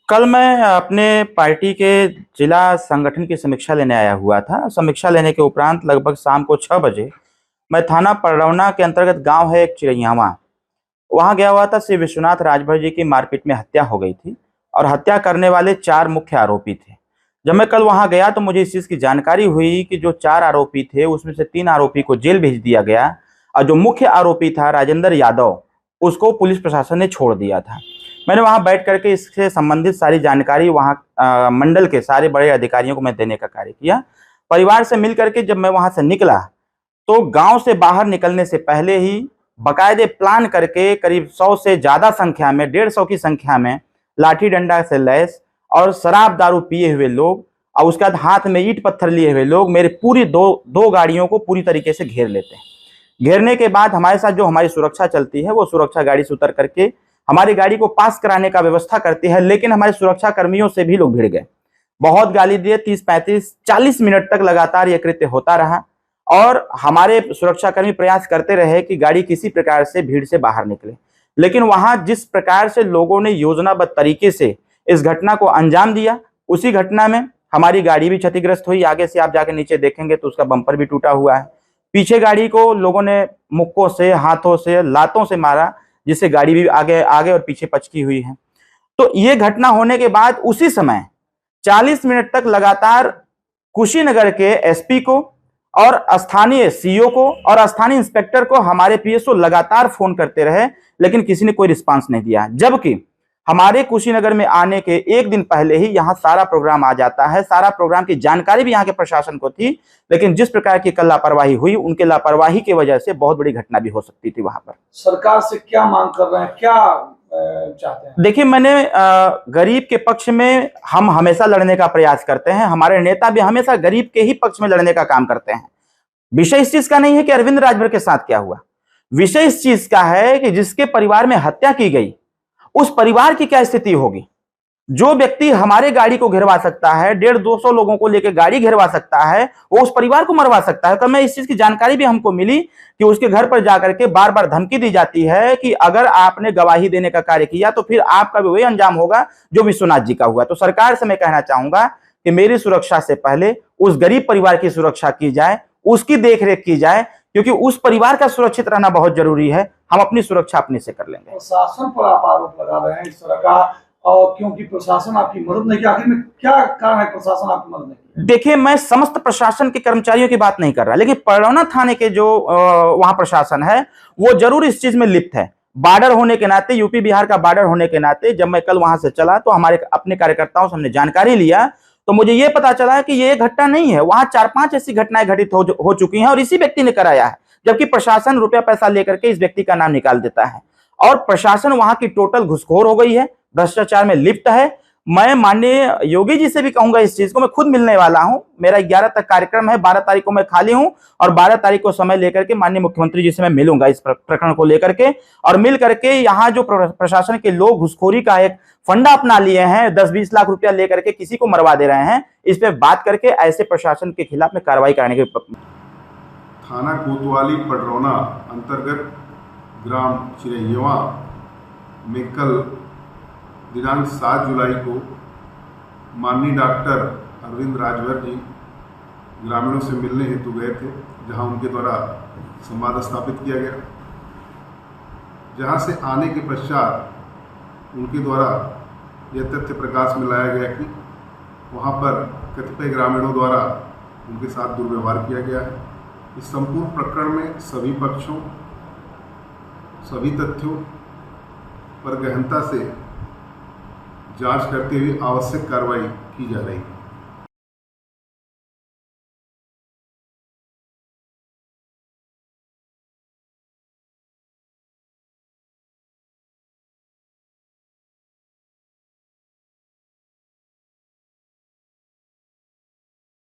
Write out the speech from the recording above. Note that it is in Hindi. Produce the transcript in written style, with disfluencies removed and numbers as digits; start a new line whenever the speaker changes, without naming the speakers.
कल मैं अपने पार्टी के जिला संगठन की समीक्षा लेने आया हुआ था। समीक्षा लेने के उपरांत लगभग शाम को 6 बजे मैं थाना पररौना के अंतर्गत गांव है एक चिड़ैयावा, वहां गया हुआ था। श्री विश्वनाथ राजभर जी की मारपीट में हत्या हो गई थी और हत्या करने वाले 4 मुख्य आरोपी थे। जब मैं कल वहां गया तो मुझे इस चीज की जानकारी हुई कि जो 4 आरोपी थे उसमें से 3 आरोपी को जेल भेज दिया गया और जो मुख्य आरोपी था राजेंद्र यादव, उसको पुलिस प्रशासन ने छोड़ दिया था। मैंने वहां बैठ करके इससे संबंधित सारी जानकारी वहां मंडल के सारे बड़े अधिकारियों को मैं देने का कार्य किया। परिवार से मिल करके जब मैं वहां से निकला तो गांव से बाहर निकलने से पहले ही बकायदे प्लान करके करीब 100 से ज्यादा संख्या में, 150 की संख्या में लाठी डंडा से लैस और शराब दारू पिए हुए लोग और उसके बाद हाथ में ईंट पत्थर लिए हुए लोग मेरे पूरी दो गाड़ियों को पूरी तरीके से घेर लेते हैं। घेरने के बाद हमारे साथ जो हमारी सुरक्षा चलती है वो सुरक्षा गाड़ी से उतर करके हमारी गाड़ी को पास कराने का व्यवस्था करती है, लेकिन हमारे सुरक्षा कर्मियों से भी लोग भिड़ गए। बहुत गाली दिए, 30, 35, 40 मिनट तक लगातार यह कृत्य होता रहा और हमारे सुरक्षाकर्मी प्रयास करते रहे कि गाड़ी किसी प्रकार से भीड़ से बाहर निकले। लेकिन वहां जिस प्रकार से लोगों ने योजनाबद्ध तरीके से इस घटना को अंजाम दिया, उसी घटना में हमारी गाड़ी भी क्षतिग्रस्त हुई। आगे से आप जाके नीचे देखेंगे तो उसका बम्पर भी टूटा हुआ है। पीछे गाड़ी को लोगों ने मुक्कों से, हाथों से, लातों से मारा, जिससे गाड़ी भी आगे आगे और पीछे पचकी हुई है। तो ये घटना होने के बाद उसी समय 40 मिनट तक लगातार कुशीनगर के एसपी को और स्थानीय सीओ को और स्थानीय इंस्पेक्टर को हमारे पीएसओ लगातार फोन करते रहे, लेकिन किसी ने कोई रिस्पांस नहीं दिया। जबकि हमारे कुशीनगर में आने के एक दिन पहले ही यहाँ सारा प्रोग्राम आ जाता है, सारा प्रोग्राम की जानकारी भी यहाँ के प्रशासन को थी, लेकिन जिस प्रकार की कल लापरवाही हुई, उनके लापरवाही की वजह से बहुत बड़ी घटना भी हो सकती थी वहां पर।
सरकार से क्या मांग कर रहे हैं, क्या चाहते हैं?
देखिए, मैंने गरीब के पक्ष में हम हमेशा लड़ने का प्रयास करते हैं। हमारे नेता भी हमेशा गरीब के ही पक्ष में लड़ने का काम करते हैं। विषय इस चीज का नहीं है कि अरविंद राजभर के साथ क्या हुआ, विषय इस चीज का है कि जिसके परिवार में हत्या की गई उस परिवार की क्या स्थिति होगी। जो व्यक्ति हमारे गाड़ी को घिरवा सकता है, 150-200 लोगों को लेकर गाड़ी घिरवा सकता है, वो उस परिवार को मरवा सकता है। तो मैं इस चीज की जानकारी भी हमको मिली कि उसके घर पर जाकर के बार बार धमकी दी जाती है कि अगर आपने गवाही देने का कार्य किया तो फिर आपका भी वही अंजाम होगा जो विश्वनाथ जी का हुआ। तो सरकार से मैं कहना चाहूंगा कि मेरी सुरक्षा से पहले उस गरीब परिवार की सुरक्षा की जाए, उसकी देखरेख की जाए, क्योंकि उस परिवार का सुरक्षित रहना बहुत जरूरी है। हम अपनी सुरक्षा अपने से कर लेंगे।
प्रशासन पर आप आरोप लगा रहे हैं इस तरह का, और क्योंकि प्रशासन आपकी मदद नहीं की, आखिर में क्या कारण है प्रशासन आपकी मदद नहीं की?
देखिए, मैं समस्त प्रशासन के कर्मचारियों की बात नहीं कर रहा, लेकिन पररौना थाने के जो वहां प्रशासन है वो जरूर इस चीज में लिप्त है। बॉर्डर होने के नाते, यूपी बिहार का बॉर्डर होने के नाते, जब मैं कल वहां से चला तो हमारे अपने कार्यकर्ताओं से हमने जानकारी लिया तो मुझे यह पता चला कि ये घटना नहीं है, वहां 4-5 ऐसी घटनाएं घटित हो चुकी हैं और इसी व्यक्ति ने कराया है। जबकि प्रशासन रुपया पैसा लेकर के इस व्यक्ति का नाम निकाल देता है और प्रशासन वहां की टोटल घुसखोर हो गई है, भ्रष्टाचार में लिप्त है। मैं माननीय योगी जी से भी कहूंगा इस चीज को, मैं खुद मिलने वाला हूं। मेरा 11 तक कार्यक्रम है, 12 तारीख को मैं खाली हूं और 12 तारीख को समय लेकर के माननीय मुख्यमंत्री जी से मैं मिलूंगा इस प्रकरण को लेकर के, और मिल करके यहाँ जो प्रशासन के लोग घुसखोरी का एक फंडा अपना लिए हैं, 10-20 लाख रुपया लेकर के किसी को मरवा दे रहे हैं, इस पे बात करके ऐसे प्रशासन के खिलाफ में कार्रवाई कराने के।
थाना कोतवाली पररौना अंतर्गत ग्राम चिड़ैयावा में कल दिनांक 7 जुलाई को माननीय डॉक्टर अरविंद राजभर जी ग्रामीणों से मिलने हेतु गए थे, जहां उनके द्वारा संवाद स्थापित किया गया। जहां से आने के पश्चात उनके द्वारा यह तथ्य प्रकाश में लाया गया कि वहां पर कतिपय ग्रामीणों द्वारा उनके साथ दुर्व्यवहार किया गया है। इस संपूर्ण प्रकरण में सभी पक्षों, सभी तथ्यों पर गहनता से जांच करते हुए आवश्यक कार्रवाई की जा रही है।